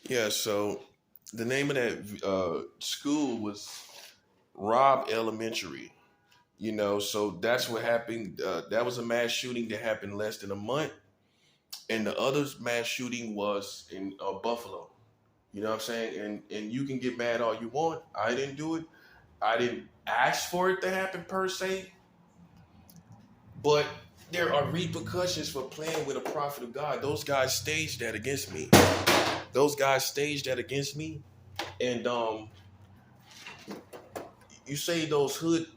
Yeah, so the name of that school was Robb Elementary. So that's what happened. That was a mass shooting that happened less than a month, and the other mass shooting was in Buffalo. You know what I'm saying? And you can get mad all you want. I didn't do it. I didn't ask for it to happen per se, but there are repercussions for playing with a prophet of God. Those guys staged that against me. Those guys staged that against me, and you say those hood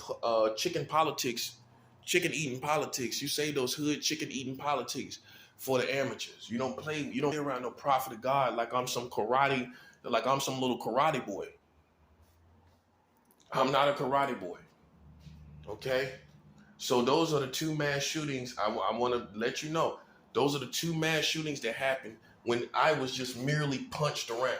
chicken politics, chicken eating politics. You say those hood chicken eating politics for the amateurs. You don't play. You don't play around no prophet of God like I'm some karate, like I'm some little karate boy. I'm not a karate boy. Okay. So those are the two mass shootings. I want to let you know. Those are the two mass shootings that happened when I was just merely punched around.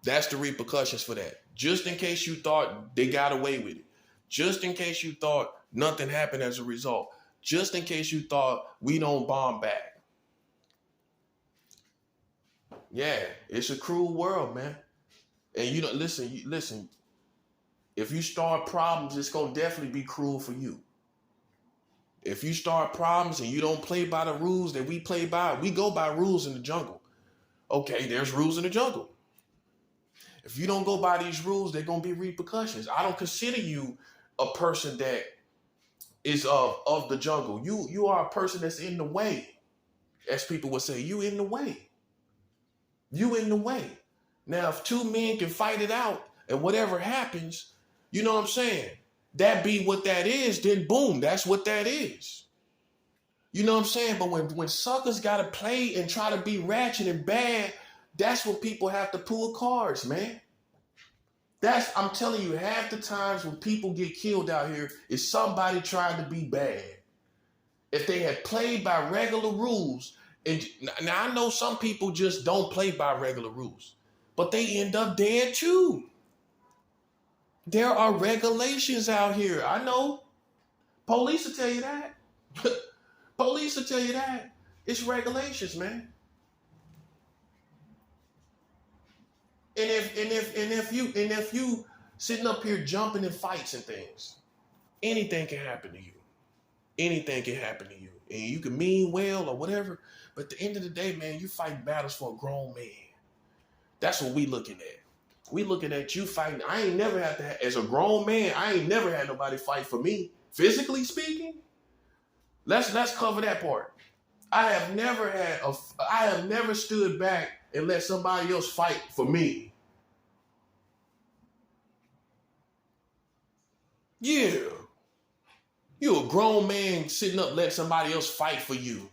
That's the repercussions for that. Just in case you thought they got away with it. Just in case you thought nothing happened as a result. Just in case you thought we don't bomb back. Yeah, it's a cruel world, man. And you don't listen. If you start problems, it's gonna definitely be cruel for you. If you start problems and you don't play by the rules that we play by, we go by rules in the jungle. Okay, there's rules in the jungle. If you don't go by these rules, there's gonna be repercussions. I don't consider you a person that is of the jungle. You are a person that's in the way, as people would say. You in the way. You in the way. Now, if two men can fight it out, and whatever happens, you know what I'm saying? That be what that is. Then boom, that's what that is. You know what I'm saying? But when suckers gotta play and try to be ratchet and bad, that's when people have to pull cards, man. I'm telling you, half the times when people get killed out here is somebody trying to be bad. If they had played by regular rules, and now I know some people just don't play by regular rules, but they end up dead too. There are regulations out here. I know. Police will tell you that. Police will tell you that. It's regulations, man. And if you sitting up here jumping in fights and things, anything can happen to you. Anything can happen to you. And you can mean well or whatever. But at the end of the day, man, you fighting battles for a grown man. That's what we looking at. We looking at you fighting. I ain't never had to, as a grown man, I ain't never had nobody fight for me. Physically speaking, let's cover that part. I have never stood back and let somebody else fight for me. Yeah. You a grown man sitting up letting somebody else fight for you.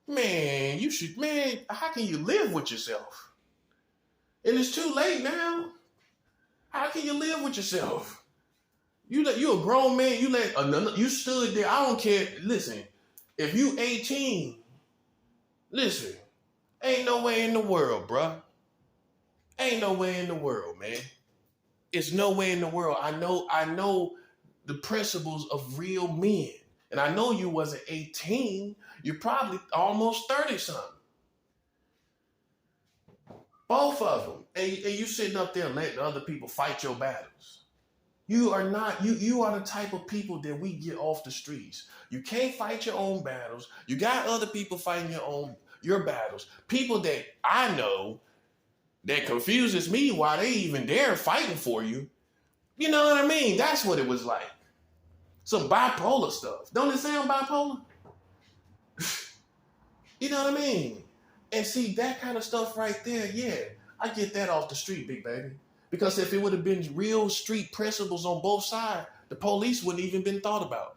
Man, how can you live with yourself? And it's too late now. How can you live with yourself? You a grown man, you stood there. I don't care. Listen, if you 18, listen, ain't no way in the world, bruh. Ain't no way in the world, man. It's no way in the world. I know the principles of real men. And I know you wasn't 18. You're probably almost 30 something. Both of them. And you sitting up there letting other people fight your battles. You are not, you are the type of people that we get off the streets. You can't fight your own battles. You got other people fighting your battles. People that I know that confuses me why they even there fighting for you. You know what I mean? That's what it was like. Some bipolar stuff. Don't it sound bipolar? You know what I mean? And see, that kind of stuff right there, yeah, I get that off the street, big baby. Because if it would have been real street principles on both sides, the police wouldn't even been thought about.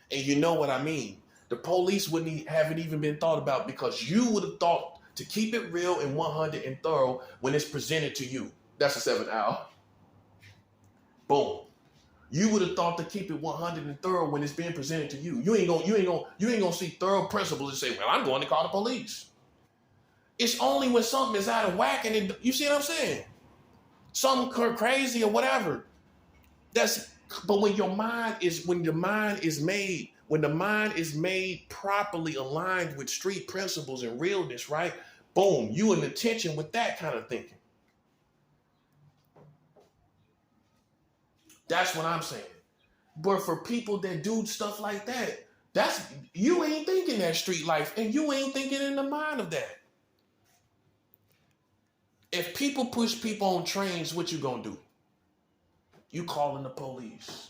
And you know what I mean. The police wouldn't haven't even been thought about because you would have thought to keep it real and 100 and thorough when it's presented to you. That's a 7 hour. Boom. You would have thought to keep it 100 and thorough when it's being presented to you. You ain't gonna see thorough principles and say, well, I'm going to call the police. It's only when something is out of whack and you see what I'm saying? Something crazy or whatever. But when your mind is made When the mind is made properly aligned with street principles and realness, right? Boom, you in attention with that kind of thinking. That's what I'm saying. But for people that do stuff like that, that's you ain't thinking that street life, and you ain't thinking in the mind of that. If people push people on trains, what you gonna do? You calling the police.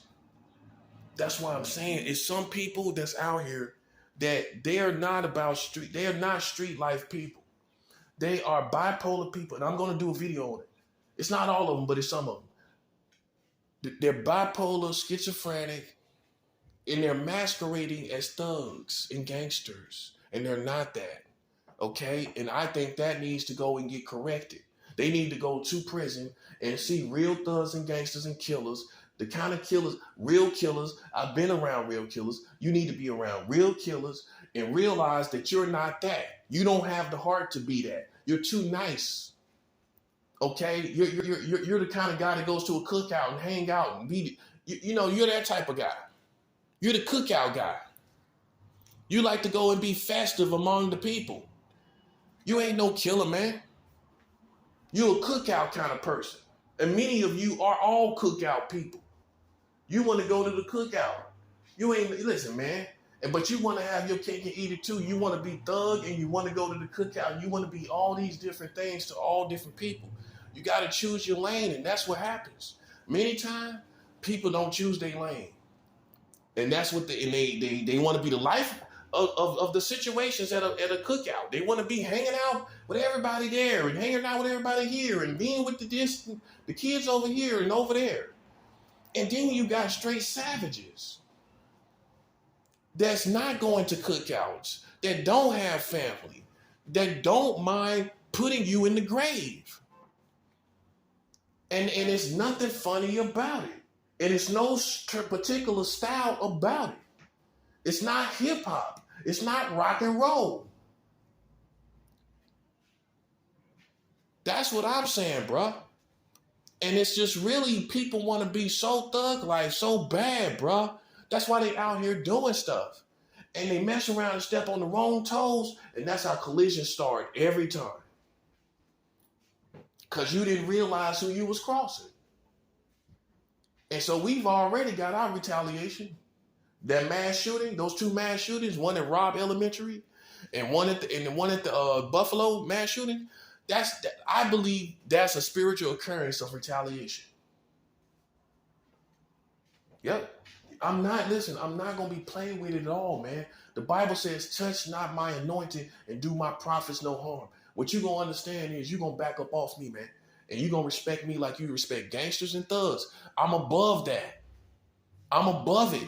That's why I'm saying it's some people that's out here that they are not about street. They are not street life people. They are bipolar people, and I'm gonna do a video on it. It's not all of them, but it's some of them. They're bipolar, schizophrenic, and they're masquerading as thugs and gangsters, and they're not that. Okay? And I think that needs to go and get corrected. They need to go to prison and see real thugs and gangsters and killers, the kind of killers, real killers. I've been around real killers. You need to be around real killers and realize that you're not that. You don't have the heart to be that. You're too nice. Okay? You're the kind of guy that goes to a cookout and hang out and be, you're that type of guy. You're the cookout guy. You like to go and be festive among the people. You ain't no killer, man. You're a cookout kind of person. And many of you are all cookout people. You want to go to the cookout. Listen, man. But you want to have your cake and eat it too. You want to be thug and you want to go to the cookout. You want to be all these different things to all different people. You got to choose your lane, and that's what happens. Many times, people don't choose their lane. And that's what they want to be the life of the situations at a cookout. They want to be hanging out with everybody there and hanging out with everybody here and being with the kids over here and over there. And then you got straight savages that's not going to cookouts, that don't have family, that don't mind putting you in the grave. And it's nothing funny about it. And it's no particular style about it. It's not hip hop. It's not rock and roll. That's what I'm saying, bro. And it's just really people want to be so thug life, so bad, bro. That's why they out here doing stuff. And they mess around and step on the wrong toes, and that's how collisions start every time. Because you didn't realize who you was crossing. And so we've already got our retaliation. That mass shooting, those two mass shootings, one at Robb Elementary and one at the Buffalo mass shooting, I believe that's a spiritual occurrence of retaliation. Yep. I'm not going to be playing with it at all, man. The Bible says, touch not my anointing and do my prophets no harm. What you're going to understand is you're going to back up off me, man. And you're going to respect me like you respect gangsters and thugs. I'm above that. I'm above it.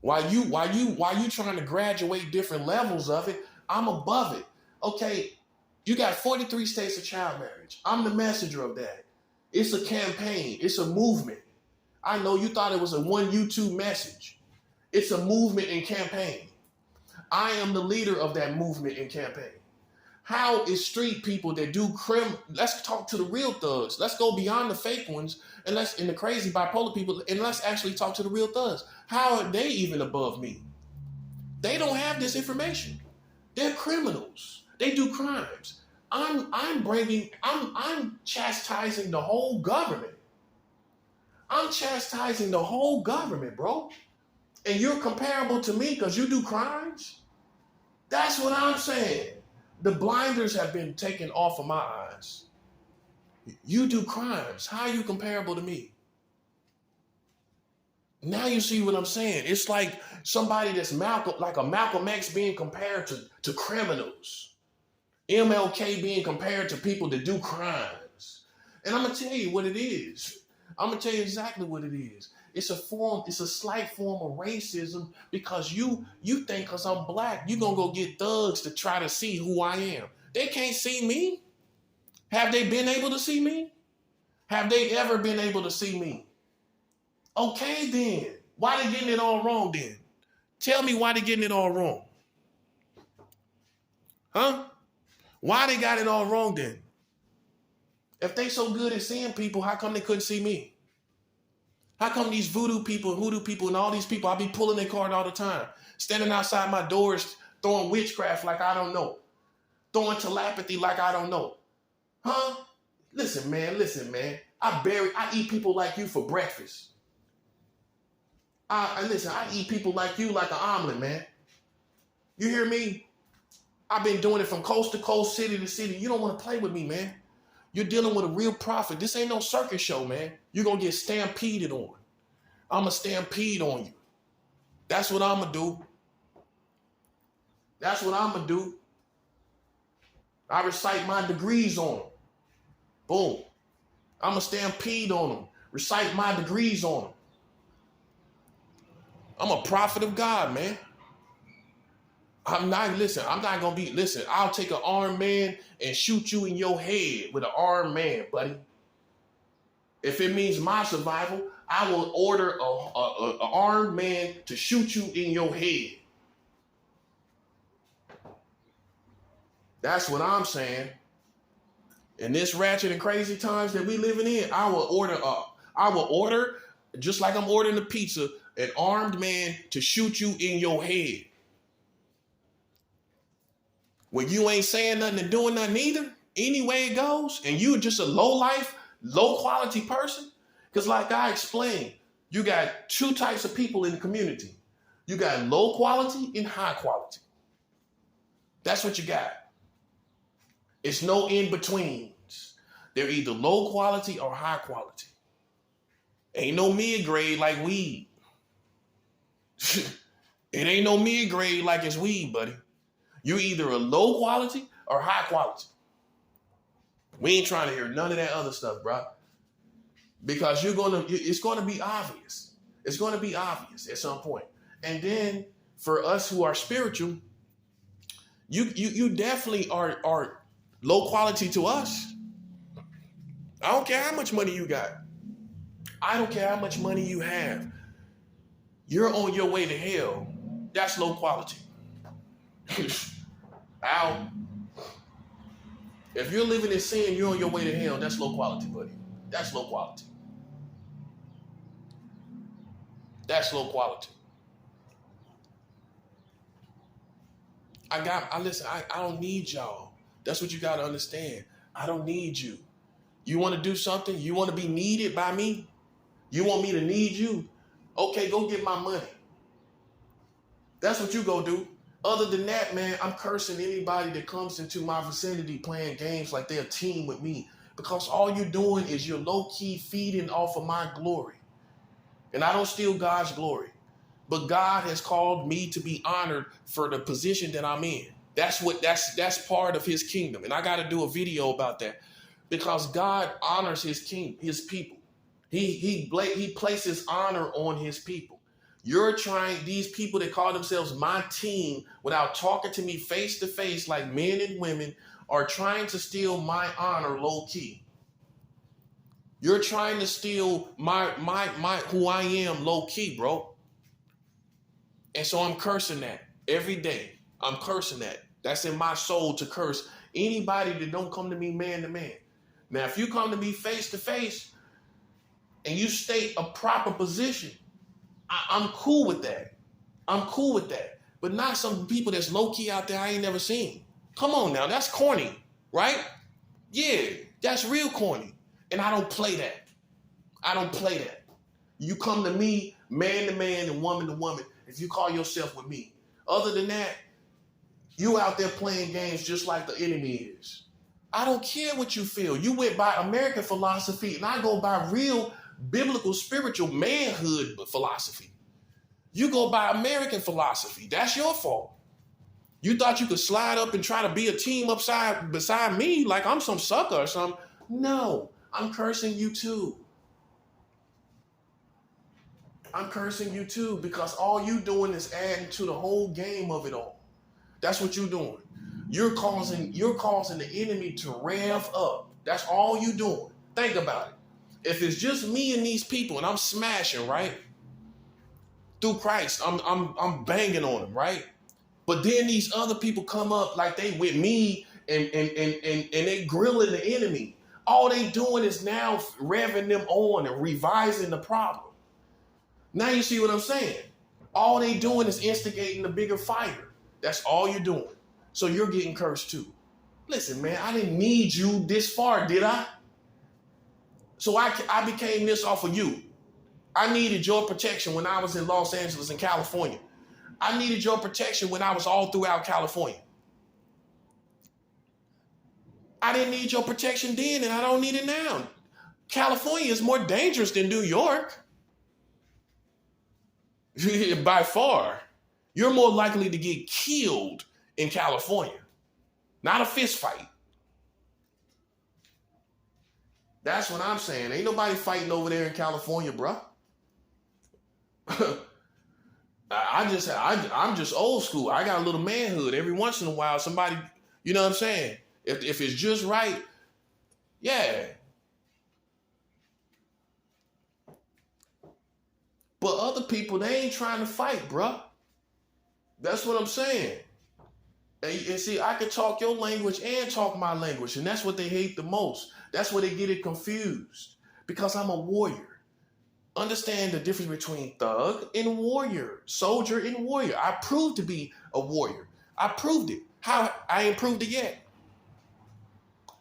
While you trying to graduate different levels of it, I'm above it. Okay, you got 43 states of child marriage. I'm the messenger of that. It's a campaign. It's a movement. I know you thought it was a one YouTube message. It's a movement and campaign. I am the leader of that movement and campaign. How is street people that do let's talk to the real thugs. Let's go beyond the fake ones and the crazy bipolar people, and let's actually talk to the real thugs. How are they even above me? They don't have this information. They're criminals. They do crimes. I'm chastising the whole government. I'm chastising the whole government, bro. And you're comparable to me because you do crimes? That's what I'm saying. The blinders have been taken off of my eyes. You do crimes. How are you comparable to me? Now you see what I'm saying. It's like somebody that's like a Malcolm X being compared to criminals. MLK being compared to people that do crimes. And I'm going to tell you what it is. I'm going to tell you exactly what it is. It's a slight form of racism because you think because I'm black, you're going to go get thugs to try to see who I am. They can't see me. Have they been able to see me? Have they ever been able to see me? Okay, then. Why they getting it all wrong then? Tell me why they getting it all wrong. Huh? Why they got it all wrong then? If they so good at seeing people, how come they couldn't see me? How come these voodoo people, hoodoo people, and all these people, I be pulling their card all the time. Standing outside my doors, throwing witchcraft like I don't know. Throwing telepathy like I don't know. Huh? Listen, man. I eat people like you for breakfast. I eat people like you like an omelet, man. You hear me? I've been doing it from coast to coast, city to city. You don't want to play with me, man. You're dealing with a real prophet. This ain't no circus show, man. You're going to get stampeded on. I'm going to stampede on you. That's what I'm going to do. That's what I'm going to do. I recite my degrees on them. Boom. I'm going to stampede on them. Recite my degrees on them. I'm a prophet of God, man. I'm not going to be, I'll take an armed man and shoot you in your head with an armed man, buddy. If it means my survival, I will order an armed man to shoot you in your head. That's what I'm saying. In this ratchet and crazy times that we living in, I will order, just like I'm ordering a pizza, an armed man to shoot you in your head. When you ain't saying nothing and doing nothing either, any way it goes, and you're just a low life, low quality person, because like I explained, you got two types of people in the community. You got low quality and high quality. That's what you got. It's no in-betweens. They're either low quality or high quality. Ain't no mid-grade like weed. It ain't no mid-grade like it's weed, buddy. You're either a low quality or high quality. We ain't trying to hear none of that other stuff, bro. Because it's gonna be obvious. It's gonna be obvious at some point. And then for us who are spiritual, you definitely are low quality to us. I don't care how much money you got. I don't care how much money you have. You're on your way to hell. That's low quality. Ow. If you're living in sin, you're on your way to hell. That's low quality, buddy. That's low quality. That's low quality. I don't need y'all. That's what you got to understand. I don't need you. You want to do something? You want to be needed by me? You want me to need you? Okay, go get my money. That's what you go do. Other than that, man, I'm cursing anybody that comes into my vicinity playing games like they're a team with me. Because all you're doing is you're low-key feeding off of my glory. And I don't steal God's glory. But God has called me to be honored for the position that I'm in. That's part of his kingdom. And I got to do a video about that. Because God honors his people. He places honor on his people. You're trying, these people that call themselves my team without talking to me face to face like men and women are trying to steal my honor low key. You're trying to steal my who I am low key, bro. And so I'm cursing that every day. I'm cursing that. That's in my soul to curse anybody that don't come to me man to man. Now, if you come to me face to face and you state a proper position, I'm cool with that. I'm cool with that. But not some people that's low-key out there I ain't never seen. Come on now, that's corny, right? Yeah, that's real corny. And I don't play that. I don't play that. You come to me, man to man and woman to woman, if you call yourself with me. Other than that, you out there playing games just like the enemy is. I don't care what you feel. You went by American philosophy, and I go by real biblical, spiritual manhood philosophy. You go by American philosophy. That's your fault. You thought you could slide up and try to be a team beside me like I'm some sucker or something. No, I'm cursing you too. I'm cursing you too because all you doing is adding to the whole game of it all. That's what you're doing. You're causing the enemy to rev up. That's all you doing. Think about it. If it's just me and these people and I'm smashing, right? Through Christ, I'm banging on them, right? But then these other people come up like they with me and they grilling the enemy. All they doing is now revving them on and revising the problem. Now you see what I'm saying? All they doing is instigating the bigger fire. That's all you're doing. So you're getting cursed too. Listen, man, I didn't need you this far, did I? So I became this off of you. I needed your protection when I was in Los Angeles and California. I needed your protection when I was all throughout California. I didn't need your protection then, and I don't need it now. California is more dangerous than New York. By far. You're more likely to get killed in California, not a fist fight. That's what I'm saying. Ain't nobody fighting over there in California, bro. I'm just old school. I got a little manhood. Every once in a while, somebody, you know what I'm saying? If it's just right, yeah. But other people, they ain't trying to fight, bro. That's what I'm saying. And see, I can talk your language and talk my language, and that's what they hate the most. That's where they get it confused. Because I'm a warrior. Understand the difference between thug and warrior, soldier and warrior. I proved to be a warrior. I proved it. How? I ain't proved it yet.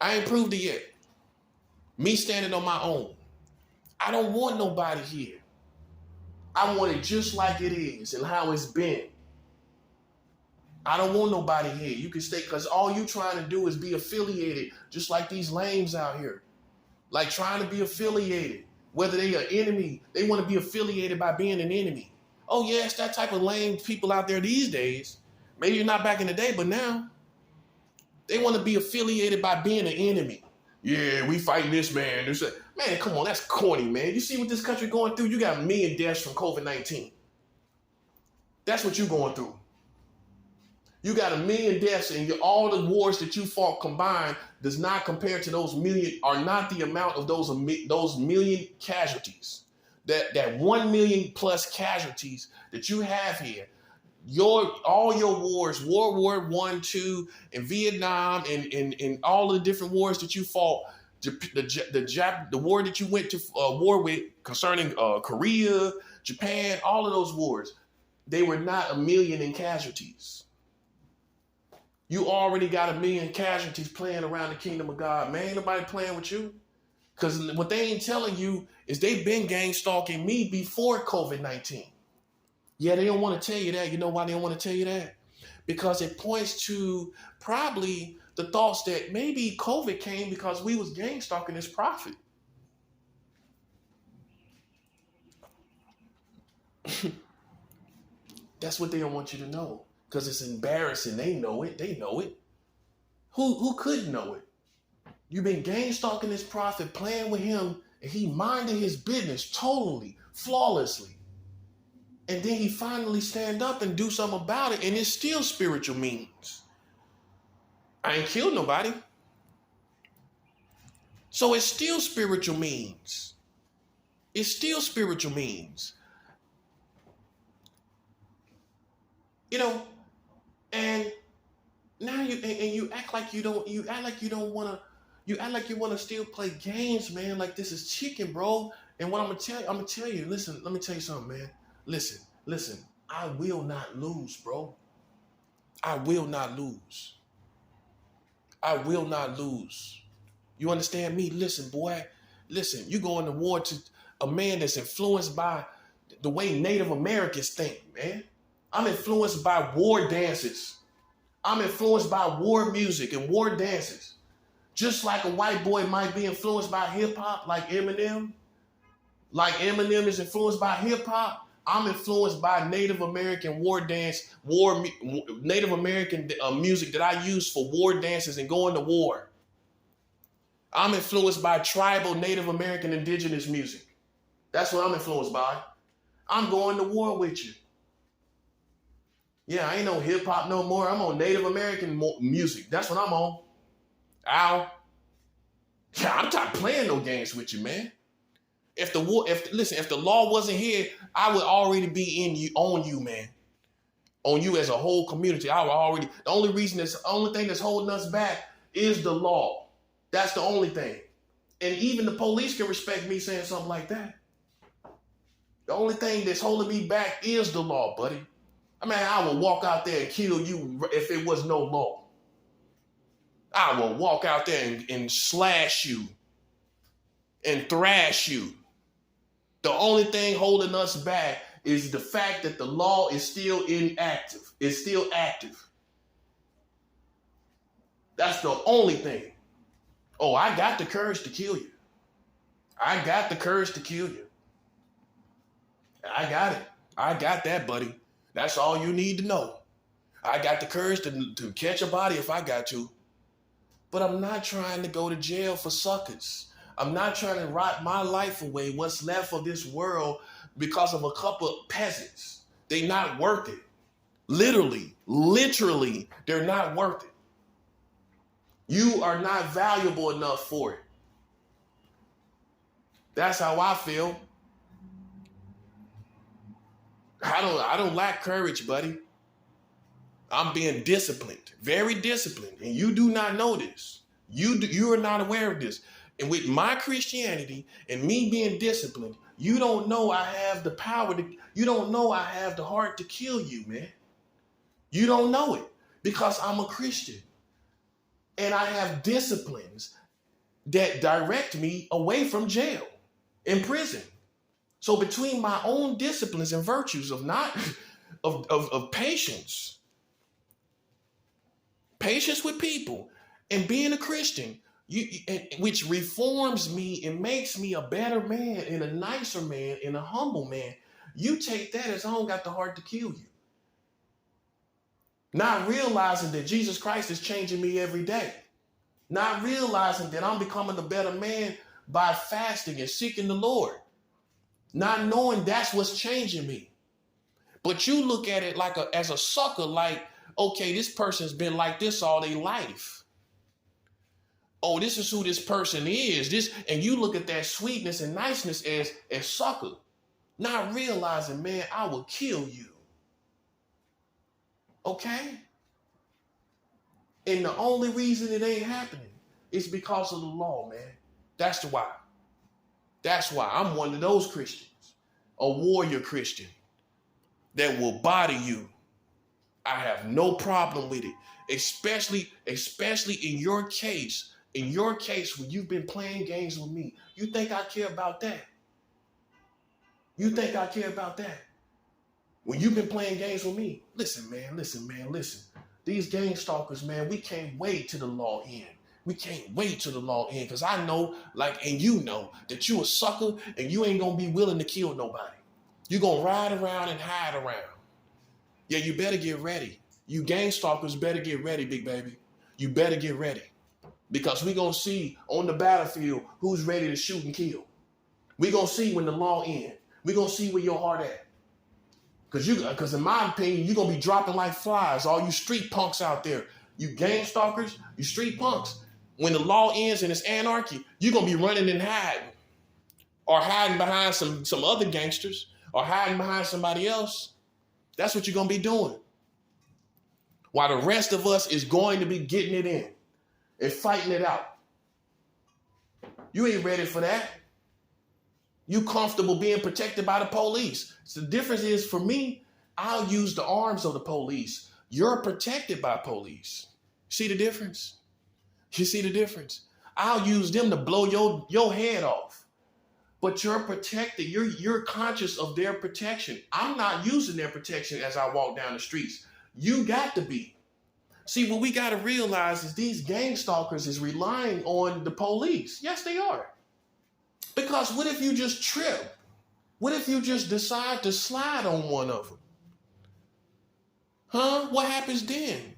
I ain't proved it yet. Me standing on my own. I don't want nobody here. I want it just like it is and how it's been. I don't want nobody here. You can stay, because all you trying to do is be affiliated, just like these lames out here. Like trying to be affiliated. Whether they are enemy, they want to be affiliated by being an enemy. Oh, yeah, it's that type of lame people out there these days. Maybe you're not back in the day, but now they want to be affiliated by being an enemy. Yeah, we fighting this man. Man, come on, that's corny, man. You see what this country going through? You got a million deaths from COVID-19. That's what you're going through. You got a million deaths, and all the wars that you fought combined does not compare to those million, are not the amount of those million casualties. That 1 million plus casualties that you have here. All your wars, World War I, II, and Vietnam, and all of the different wars that you fought, the war that you went to war with concerning Korea, Japan, all of those wars, they were not a million in casualties. You already got a million casualties playing around the kingdom of God. Man, ain't nobody playing with you. Because what they ain't telling you is they've been gang stalking me before COVID-19. Yeah, they don't want to tell you that. You know why they don't want to tell you that? Because it points to probably the thoughts that maybe COVID came because we was gang stalking this prophet. That's what they don't want you to know. Because it's embarrassing. They know it. They know it. Who couldn't know it? You've been gang stalking this prophet, playing with him, and he minded his business totally, flawlessly. And then he finally stand up and do something about it, and it's still spiritual means. I ain't killed nobody. So it's still spiritual means. It's still spiritual means. You know, and now you act like you don't want to still play games, man, like this is chicken, bro. And what I'm gonna tell you, listen, let me tell you something, man. Listen, I will not lose, bro. I will not lose. I will not lose. You understand me? Listen, boy. Listen, you going to war to a man that's influenced by the way Native Americans think, man. I'm influenced by war dances. I'm influenced by war music and war dances. Just like a white boy might be influenced by hip hop, like Eminem. Like Eminem is influenced by hip hop. I'm influenced by Native American war dance, Native American music that I use for war dances and going to war. I'm influenced by tribal Native American indigenous music. That's what I'm influenced by. I'm going to war with you. Yeah, I ain't no hip hop no more. I'm on Native American music. That's what I'm on. Ow. Yeah, I'm not playing no games with you, man. If the law wasn't here, I would already be on you, man. On you as a whole community. I would already. The only thing that's holding us back is the law. That's the only thing. And even the police can respect me saying something like that. The only thing that's holding me back is the law, buddy. I mean, I will walk out there and kill you if it was no law. I will walk out there and slash you and thrash you. The only thing holding us back is the fact that the law is still inactive. It's still active. That's the only thing. Oh, I got the courage to kill you. I got the courage to kill you. I got it. I got that, buddy. That's all you need to know. I got the courage to catch a body if I got to. But I'm not trying to go to jail for suckers. I'm not trying to rot my life away, what's left of this world, because of a couple of peasants. They're not worth it. Literally, they're not worth it. You are not valuable enough for it. That's how I feel. I don't lack courage, buddy. I'm being disciplined, very disciplined, and you do not know this. You are not aware of this. And with my Christianity and me being disciplined, you don't know I have the power to, you don't know I have the heart to kill you, man. You don't know it because I'm a Christian. And I have disciplines that direct me away from jail and prison. So between my own disciplines and virtues of not of patience with people, and being a Christian, which reforms me and makes me a better man and a nicer man and a humble man, you take that as I don't got the heart to kill you. Not realizing that Jesus Christ is changing me every day. Not realizing that I'm becoming a better man by fasting and seeking the Lord. Not knowing that's what's changing me. But you look at it like as a sucker, like, okay, this person's been like this all their life. Oh, this is who this person is. And you look at that sweetness and niceness as sucker. Not realizing, man, I will kill you. Okay? And the only reason it ain't happening is because of the law, man. That's why. That's why I'm one of those Christians, a warrior Christian that will body you. I have no problem with it, especially in your case. In your case, when you've been playing games with me, you think I care about that? You think I care about that? When you've been playing games with me, listen. These gang stalkers, man, we can't wait till the law ends. We can't wait till the law ends, because I know, and you know, that you a sucker and you ain't gonna be willing to kill nobody. You're gonna ride around and hide around. Yeah, you better get ready. You gang stalkers better get ready, big baby. You better get ready. Because we're going to see on the battlefield who's ready to shoot and kill. We're going to see when the law ends. We're going to see where your heart at. Because in my opinion, you're going to be dropping like flies, all you street punks out there. You gang stalkers, you street punks. When the law ends and it's anarchy, you're going to be running and hiding. Or hiding behind some other gangsters. Or hiding behind somebody else. That's what you're going to be doing. While the rest of us is going to be getting it in and fighting it out. You ain't ready for that. You comfortable being protected by the police. So the difference is, for me, I'll use the arms of the police. You're protected by police. See the difference? You see the difference? I'll use them to blow your head off. But you're protected. You're conscious of their protection. I'm not using their protection as I walk down the streets. You got to be. See, what we got to realize is these gang stalkers is relying on the police. Yes, they are. Because what if you just trip? What if you just decide to slide on one of them? Huh? What happens then?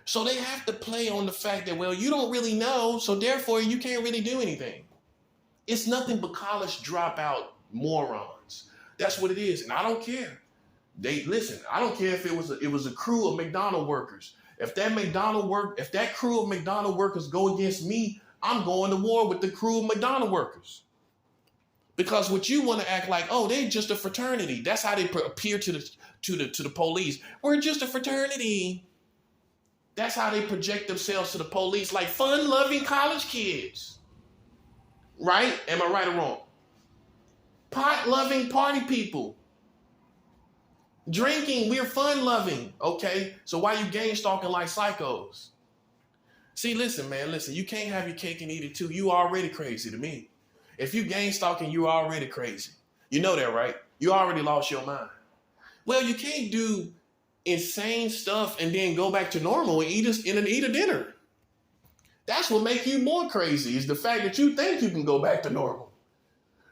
So they have to play on the fact that, well, you don't really know, so therefore you can't really do anything. It's nothing but college dropout morons. That's what it is. And I don't care. I don't care if it was a crew of McDonald's workers. If that crew of McDonald's workers go against me, I'm going to war with the crew of McDonald's workers. Because what you want to act like, oh, they're just a fraternity. That's how they appear to the police. We're just a fraternity. That's how they project themselves to the police, like fun-loving college kids. Right? Am I right or wrong? Pot-loving party people. Drinking, we're fun-loving, okay? So why you gang stalking like psychos? See, listen, man, listen. You can't have your cake and eat it too. You already crazy to me. If you gang stalking, you already crazy. You know that, right? You already lost your mind. Well, you can't do insane stuff and then go back to normal and eat a dinner. That's what makes you more crazy, is the fact that you think you can go back to normal.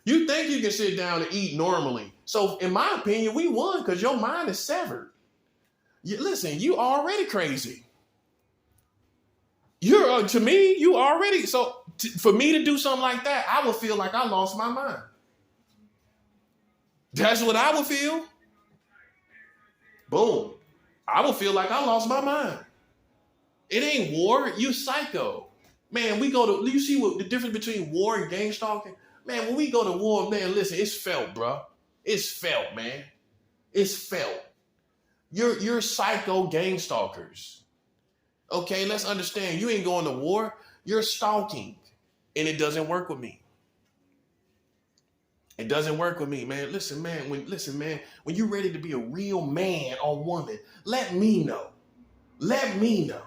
You think you can sit down and eat normally. So in my opinion, we won because your mind is severed. Listen, you already crazy. You're to me, you already. So for me to do something like that, I would feel like I lost my mind. That's what I would feel. Boom. I would feel like I lost my mind. It ain't war. You psycho. Man, you see what the difference between war and gang stalking? Man, when we go to war, man, listen, it's felt, bro. It's felt, man. It's felt. You're psycho gang stalkers. Okay, let's understand. You ain't going to war. You're stalking. And it doesn't work with me. It doesn't work with me, man. Listen, man, when you're ready to be a real man or woman, let me know. Let me know.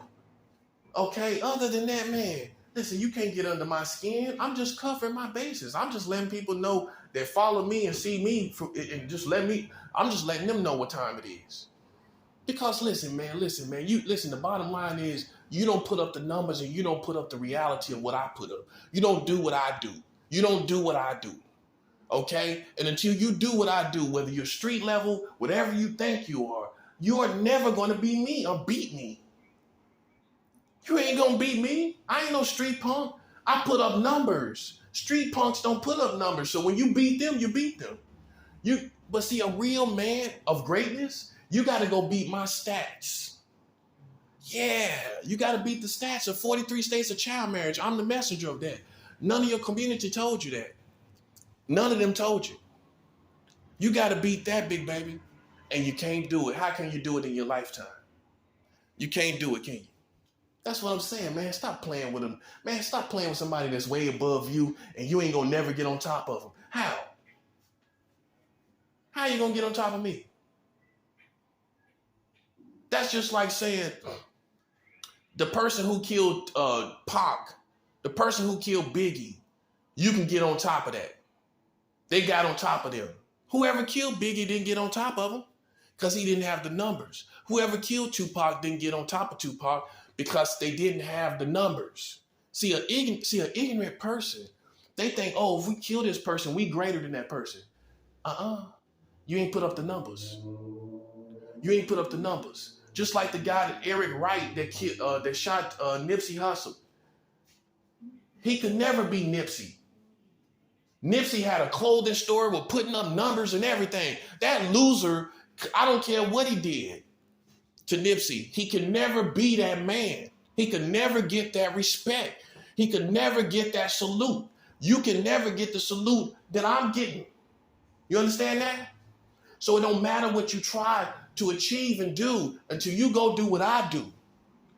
Okay, other than that, man, listen, you can't get under my skin. I'm just covering my bases. I'm just letting people know that follow me and see me I'm just letting them know what time it is. Because listen, man, the bottom line is you don't put up the numbers and you don't put up the reality of what I put up. You don't do what I do. You don't do what I do. Okay? And until you do what I do, whether you're street level, whatever you think you are never going to be me or beat me. You ain't going to beat me. I ain't no street punk. I put up numbers. Street punks don't put up numbers. So when you beat them, you beat them. But see, a real man of greatness, you got to go beat my stats. Yeah, you got to beat the stats of 43 states of child marriage. I'm the messenger of that. None of your community told you that. None of them told you. You got to beat that, big baby. And you can't do it. How can you do it in your lifetime? You can't do it, can you? That's what I'm saying, man. Stop playing with them. Man, stop playing with somebody that's way above you and you ain't going to never get on top of them. How? How you going to get on top of me? That's just like saying the person who killed Pac, the person who killed Biggie, you can get on top of that. They got on top of them. Whoever killed Biggie didn't get on top of him because he didn't have the numbers. Whoever killed Tupac didn't get on top of Tupac because they didn't have the numbers. See, an ignorant person, they think, oh, if we kill this person, we greater than that person. You ain't put up the numbers. You ain't put up the numbers. Just like the guy, Eric Wright, that shot Nipsey Hussle. He could never be Nipsey. Nipsey had a clothing store with putting up numbers and everything. That loser, I don't care what he did to Nipsey, he could never be that man. He could never get that respect. He could never get that salute. You can never get the salute that I'm getting. You understand that? So it don't matter what you try to achieve and do until you go do what I do.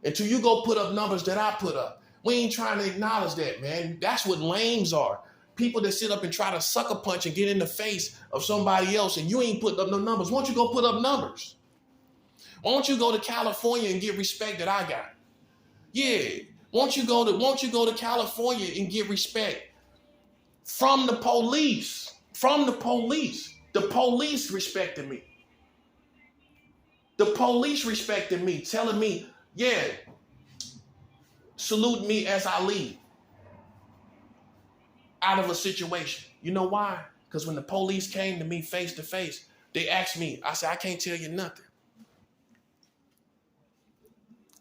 Until you go put up numbers that I put up. We ain't trying to acknowledge that, man. That's what lames are. People that sit up and try to sucker punch and get in the face of somebody else and you ain't putting up no numbers. Why don't you go put up numbers? Why don't you go to California and get respect that I got? Yeah. Why don't you go to California and get respect from the police? From the police. The police respected me. The police respected me, telling me, yeah, salute me as I leave out of a situation. You know why? Because when the police came to me face to face, they asked me, I said, I can't tell you nothing.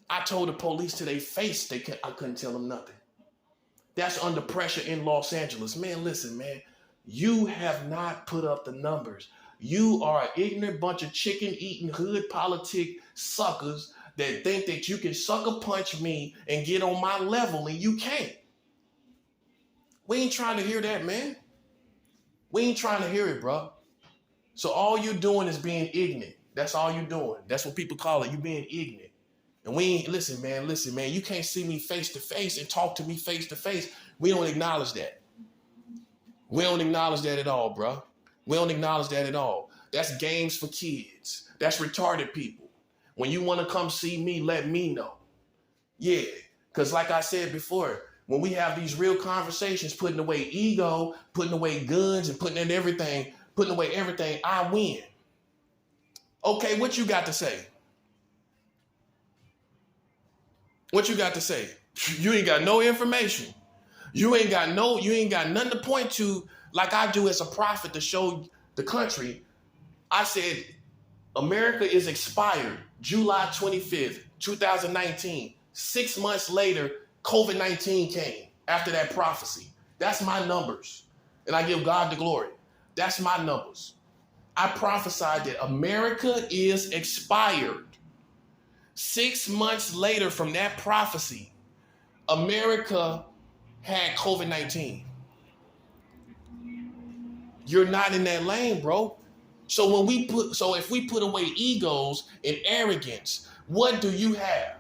I told the police to their face I couldn't tell them nothing. That's under pressure in Los Angeles. Man, listen, man, you have not put up the numbers. You are an ignorant bunch of chicken-eating hood politic suckers that think that you can sucker punch me and get on my level, and you can't. We ain't trying to hear that, man. We ain't trying to hear it, bro. So all you're doing is being ignorant. That's all you're doing. That's what people call it. You being ignorant. And we ain't, listen, man, you can't see me face to face and talk to me face to face. We don't acknowledge that. We don't acknowledge that at all, bro. We don't acknowledge that at all. That's games for kids. That's retarded people. When you want to come see me, let me know. Yeah, because like I said before, when we have these real conversations, putting away ego, putting away guns, and putting away everything, I win. Okay, what you got to say? What you got to say? You ain't got no information. You ain't got nothing to point to like I do as a prophet to show the country. I said, America is expired July 25th, 2019. 6 months later, COVID-19 came after that prophecy. That's my numbers. And I give God the glory. That's my numbers. I prophesied that America is expired. 6 months later from that prophecy, America had COVID-19. You're not in that lane, bro. So if we put away egos and arrogance, what do you have?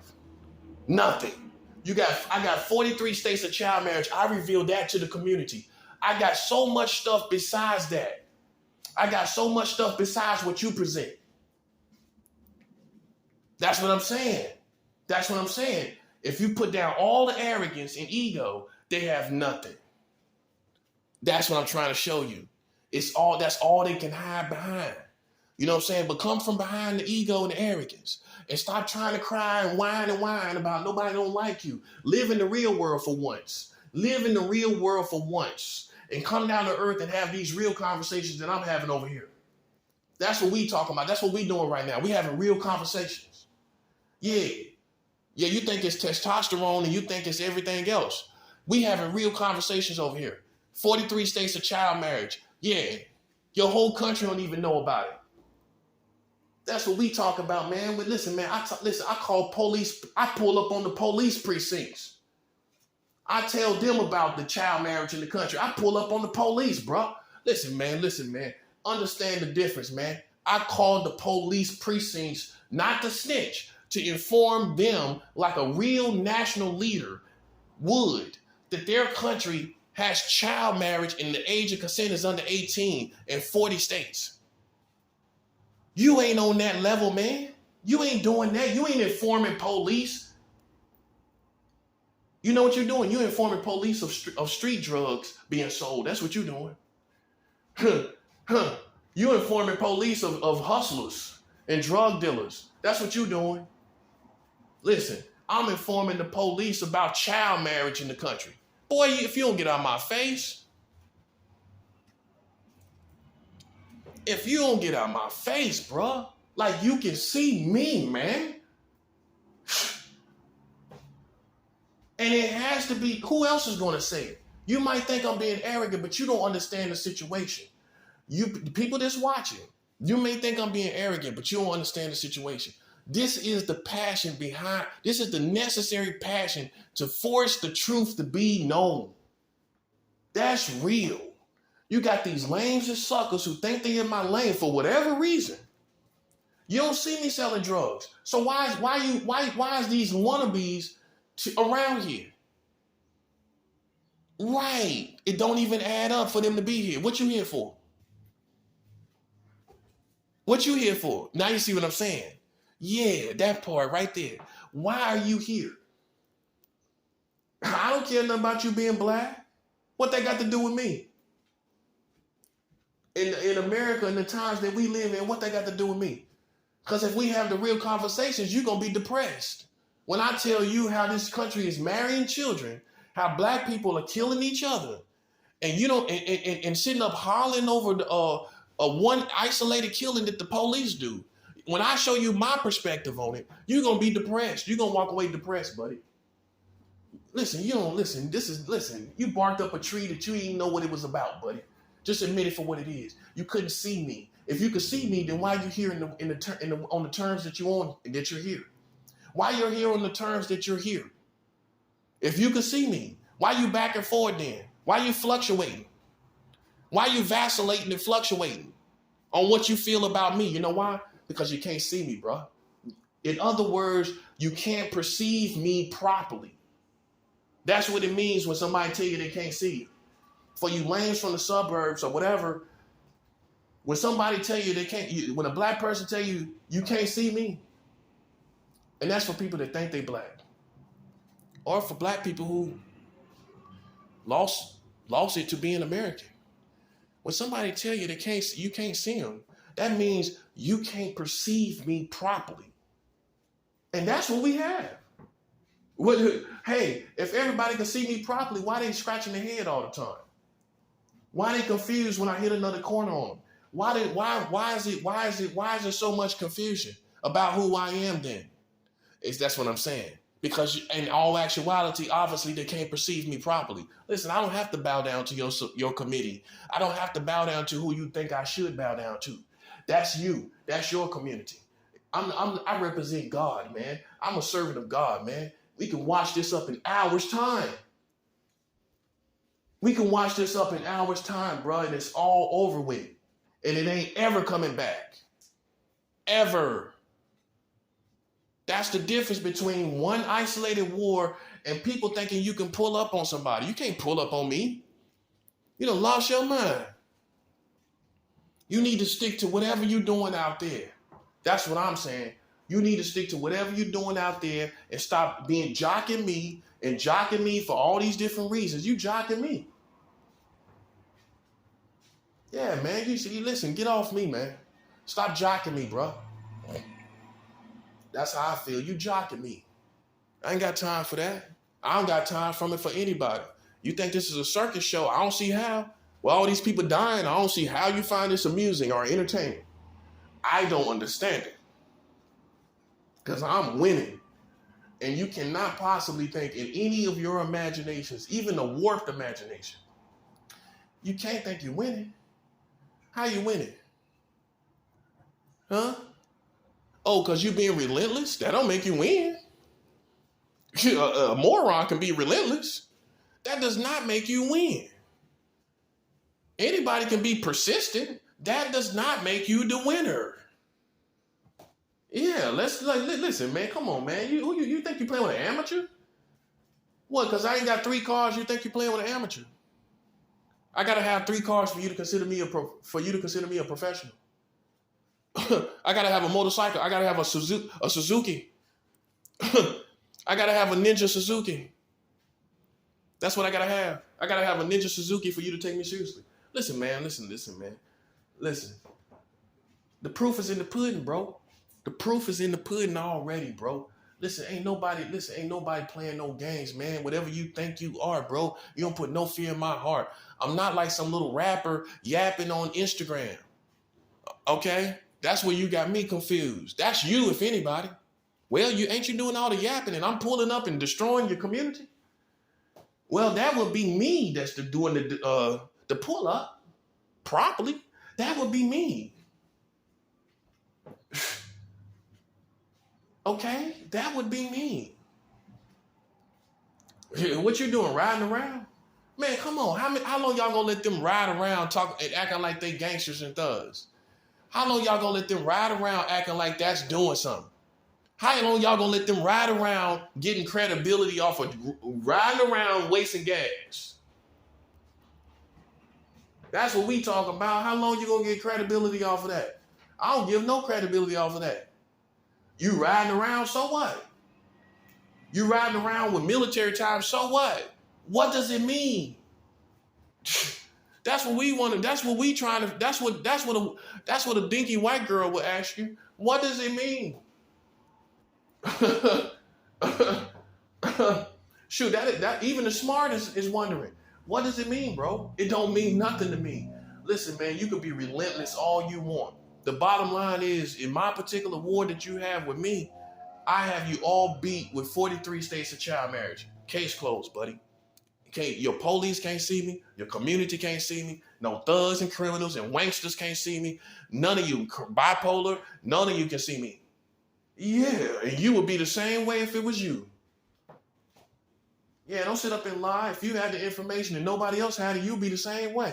Nothing. I got 43 states of child marriage. I revealed that to the community. I got so much stuff besides that. I got so much stuff besides what you present. That's what I'm saying. That's what I'm saying. If you put down all the arrogance and ego, they have nothing. That's what I'm trying to show you. That's all they can hide behind. You know what I'm saying? But come from behind the ego and the arrogance and stop trying to cry and whine about nobody don't like you. Live in the real world for once. Live in the real world for once and come down to earth and have these real conversations that I'm having over here. That's what we talking about. That's what we doing right now. We having real conversations. Yeah, you think it's testosterone and you think it's everything else. We having real conversations over here. 43 states of child marriage. Yeah, your whole country don't even know about it. That's what we talk about, man. But listen, man, I call police. I pull up on the police precincts. I tell them about the child marriage in the country. I pull up on the police, bro. Listen, man. Understand the difference, man. I call the police precincts not to snitch, to inform them like a real national leader would that their country has child marriage and the age of consent is under 18 in 40 states. You ain't on that level, man. You ain't doing that. You ain't informing police. You know what you're doing? You're informing police of street drugs being sold. That's what you're doing. You're informing police of hustlers and drug dealers. That's what you're doing. Listen, I'm informing the police about child marriage in the country. Boy, if you don't get out of my face, bruh, like you can see me, man. And it has to be, who else is going to say it? You might think I'm being arrogant, but you don't understand the situation. The people that's watching, you may think I'm being arrogant, but you don't understand the situation. This is the passion behind, this is the necessary passion to force the truth to be known. That's real. You got these lames and suckers who think they're in my lane for whatever reason. You don't see me selling drugs. So why is these wannabes around here? Right. It don't even add up for them to be here. What you here for? What you here for? Now you see what I'm saying. Yeah, that part right there. Why are you here? I don't care nothing about you being black. What they got to do with me? In America, in the times that we live in, what they got to do with me? Because if we have the real conversations, you're going to be depressed. When I tell you how this country is marrying children, how black people are killing each other, and you don't, and sitting up hollering over the, one isolated killing that the police do. When I show you my perspective on it, you're going to be depressed. You're going to walk away depressed, buddy. Listen, you don't listen. Listen, you barked up a tree that you didn't even know what it was about, buddy. Just admit it for what it is. You couldn't see me. If you could see me, then why are you here on the terms that you're here? Why you're here on the terms that you're here? If you could see me, why you back and forth then? Why you fluctuating? Why you vacillating and fluctuating on what you feel about me? You know why? Because you can't see me, bro. In other words, you can't perceive me properly. That's what it means when somebody tell you they can't see you. For you lames from the suburbs or whatever, When somebody tell you when a black person tell you, you can't see me, and that's for people that think they black, or for black people who lost it to being American. When somebody tell you you can't see them, that means you can't perceive me properly. And that's what we have. Hey, if everybody can see me properly, why they scratching their head all the time? Why they confused when I hit another corner on them? Why is there so much confusion about who I am then? That's what I'm saying. Because in all actuality, obviously they can't perceive me properly. Listen, I don't have to bow down to your committee. I don't have to bow down to who you think I should bow down to. That's you. That's your community. I represent God, man. I'm a servant of God, man. We can watch this up in hours' time. We can watch this up in hours' time, bro, and it's all over with. And it ain't ever coming back. Ever. That's the difference between one isolated war and people thinking you can pull up on somebody. You can't pull up on me. You done lost your mind. You need to stick to whatever you're doing out there. That's what I'm saying. You need to stick to whatever you're doing out there and stop being jocking me for all these different reasons. You jocking me. Yeah, man. You listen, get off me, man. Stop jocking me, bro. That's how I feel. You jocking me. I ain't got time for that. I don't got time from it for anybody. You think this is a circus show? I don't see how. With all these people dying, I don't see how you find this amusing or entertaining. I don't understand it. Because I'm winning. And you cannot possibly think in any of your imaginations, even a warped imagination, you can't think you're winning. How you winning? Huh? Oh, because you being relentless? That don't make you win. A moron can be relentless. That does not make you win. Anybody can be persistent. That does not make you the winner. Yeah, listen, man. Come on, man. You think you playing with an amateur? What? Because I ain't got 3 cars. You think you playing with an amateur? I gotta have 3 cars for you to consider me a professional. I gotta have a motorcycle. I gotta have a Suzuki. I gotta have a Ninja Suzuki. That's what I gotta have. I gotta have a Ninja Suzuki for you to take me seriously. Listen, man. Listen. The proof is in the pudding, bro. The proof is in the pudding already, bro. Listen, ain't nobody playing no games, man. Whatever you think you are, bro, you don't put no fear in my heart. I'm not like some little rapper yapping on Instagram. Okay? That's where you got me confused. That's you, if anybody. Well, ain't you doing all the yapping and I'm pulling up and destroying your community? Well, that would be me that's doing the pull up properly. That would be me. Okay, that would be me. What you doing, riding around? Man, come on. How long y'all gonna let them ride around talking and acting like they gangsters and thugs? How long y'all gonna let them ride around acting like that's doing something? How long y'all gonna let them ride around getting credibility off of riding around wasting gas? That's what we talking about. How long you gonna get credibility off of that? I don't give no credibility off of that. You riding around, so what? You riding around with military time, so what? What does it mean? That's what we want to, that's what we trying to, that's what a dinky white girl would ask you. What does it mean? Shoot, that even the smartest is wondering, what does it mean, bro? It don't mean nothing to me. Listen, man, you can be relentless all you want. The bottom line is, in my particular war that you have with me, I have you all beat with 43 states of child marriage. Case closed, buddy. Your police can't see me. Your community can't see me. No thugs and criminals and wanksters can't see me. None of you bipolar. None of you can see me. Yeah, and you would be the same way if it was you. Yeah, don't sit up and lie. If you had the information and nobody else had it, you'd be the same way.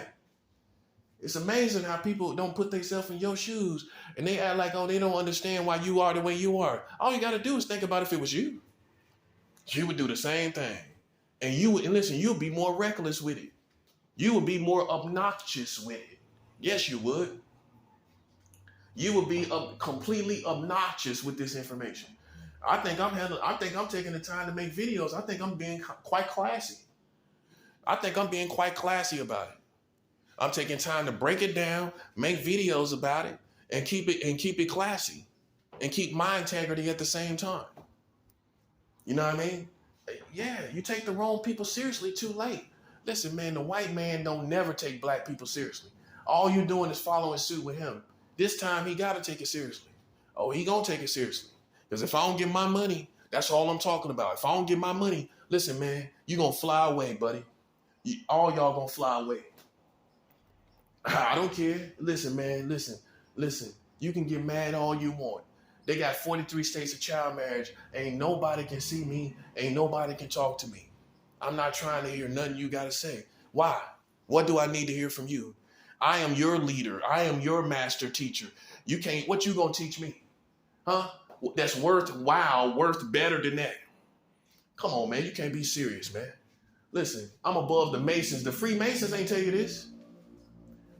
It's amazing how people don't put themselves in your shoes and they act like, oh, they don't understand why you are the way you are. All you got to do is think about if it was you. You would do the same thing. And you'll be more reckless with it. You would be more obnoxious with it. Yes, you would. You will be completely obnoxious with this information. I think I'm taking the time to make videos. I think I'm being quite classy. I think I'm being quite classy about it. I'm taking time to break it down, make videos about it, and keep it classy, and keep my integrity at the same time. You know what I mean? Yeah, you take the wrong people seriously too late. Listen, man, the white man don't never take black people seriously. All you're doing is following suit with him. This time he got to take it seriously. Oh, he gonna take it seriously. Because if I don't get my money, that's all I'm talking about. If I don't get my money, listen, man, you gonna fly away, buddy. All y'all gonna fly away. I don't care. Listen, man, listen. You can get mad all you want. They got 43 states of child marriage. Ain't nobody can see me. Ain't nobody can talk to me. I'm not trying to hear nothing you got to say. Why? What do I need to hear from you? I am your leader. I am your master teacher. You can't, what you gonna teach me? Huh? That's worth better than that. Come on, man. You can't be serious, man. Listen, I'm above the Masons. The Freemasons ain't tell you this.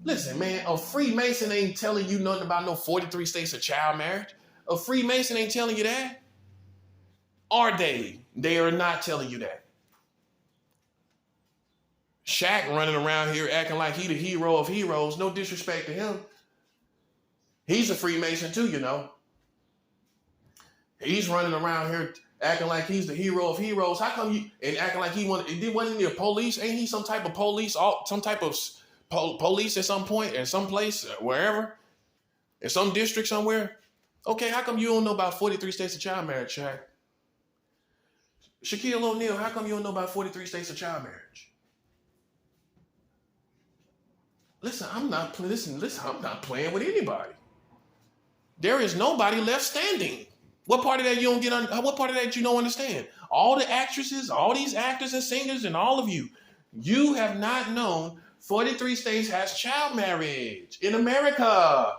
Listen, man, a Freemason ain't telling you nothing about no 43 states of child marriage. A Freemason ain't telling you that. Are they? They are not telling you that. Shaq running around here acting like he the hero of heroes. No disrespect to him. He's a Freemason too, you know. He's running around here acting like he's the hero of heroes. How come you and acting like wasn't he a police? Ain't he some type of police? Some type of police at some point, at some place, wherever, in some district somewhere? Okay, how come you don't know about 43 states of child marriage, Shaq? Shaquille O'Neal, how come you don't know about 43 states of child marriage? Listen, I'm not playing with anybody. There is nobody left standing. What part of that you don't get what part of that you don't understand? All the actresses, all these actors and singers, and all of you have not known 43 states has child marriage in America.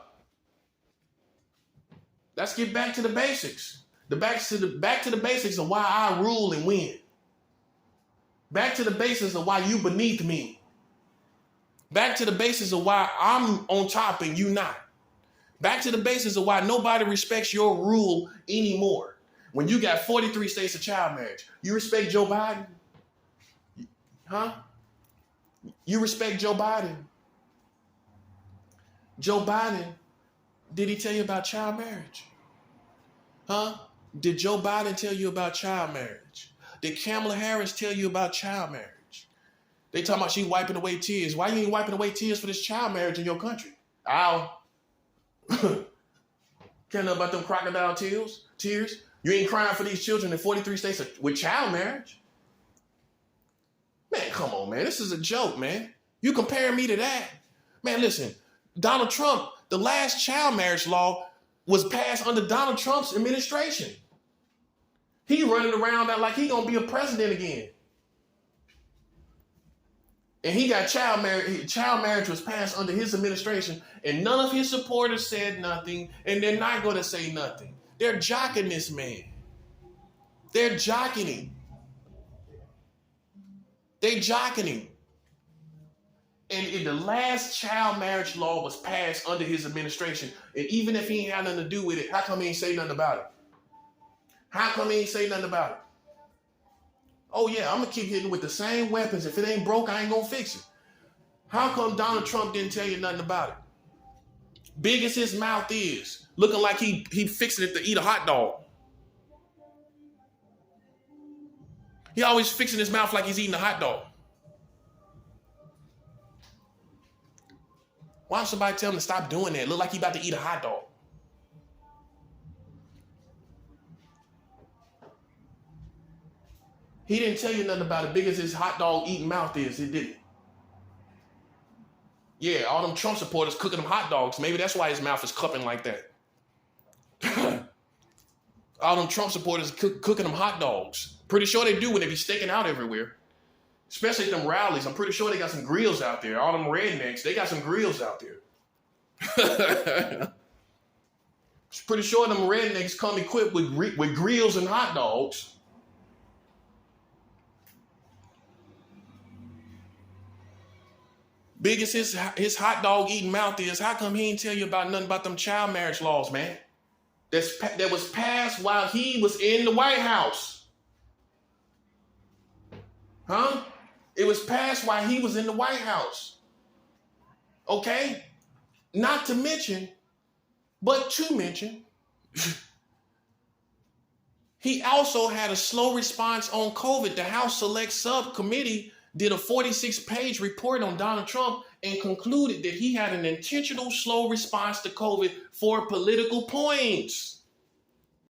Let's get back to the basics. Back to the basics of why I rule and win. Back to the basics of why you beneath me. Back to the basis of why I'm on top and you not. Back to the basis of why nobody respects your rule anymore. When you got 43 states of child marriage, you respect Joe Biden? Huh? You respect Joe Biden? Joe Biden, did he tell you about child marriage? Huh? Did Joe Biden tell you about child marriage? Did Kamala Harris tell you about child marriage? They talking about she wiping away tears. Why you ain't wiping away tears for this child marriage in your country? Ow. Can't know about them crocodile tears? You ain't crying for these children in 43 states with child marriage? Man, come on, man. This is a joke, man. You comparing me to that? Man, listen. Donald Trump, the last child marriage law was passed under Donald Trump's administration. He running around like he gonna be a president again. And he got child marriage. Child marriage was passed under his administration, and none of his supporters said nothing, and they're not going to say nothing. They're jocking this man. They're jocking him. They jocking him. And the last child marriage law was passed under his administration, and even if he ain't had nothing to do with it, how come he ain't say nothing about it? How come he ain't say nothing about it? Oh yeah, I'm gonna keep hitting with the same weapons. If it ain't broke, I ain't gonna fix it. How come Donald Trump didn't tell you nothing about it? Big as his mouth is, looking like he fixing it to eat a hot dog. He always fixing his mouth like he's eating a hot dog. Why don't somebody tell him to stop doing that? Look like he about to eat a hot dog. He didn't tell you nothing about it. Big as his hot dog eating mouth is, it didn't. Yeah, all them Trump supporters cooking them hot dogs. Maybe that's why his mouth is cupping like that. All them Trump supporters cooking them hot dogs. Pretty sure they do when they be staking out everywhere. Especially at them rallies. I'm pretty sure they got some grills out there. All them rednecks, they got some grills out there. Pretty sure them rednecks come equipped with grills and hot dogs. Big as his hot dog eating mouth is, how come he ain't tell you about nothing about them child marriage laws, man? That was passed while he was in the White House. Huh? It was passed while he was in the White House. Okay? Not to mention, but to mention, he also had a slow response on COVID. The House Select Subcommittee did a 46-page report on Donald Trump and concluded that he had an intentional slow response to COVID for political points.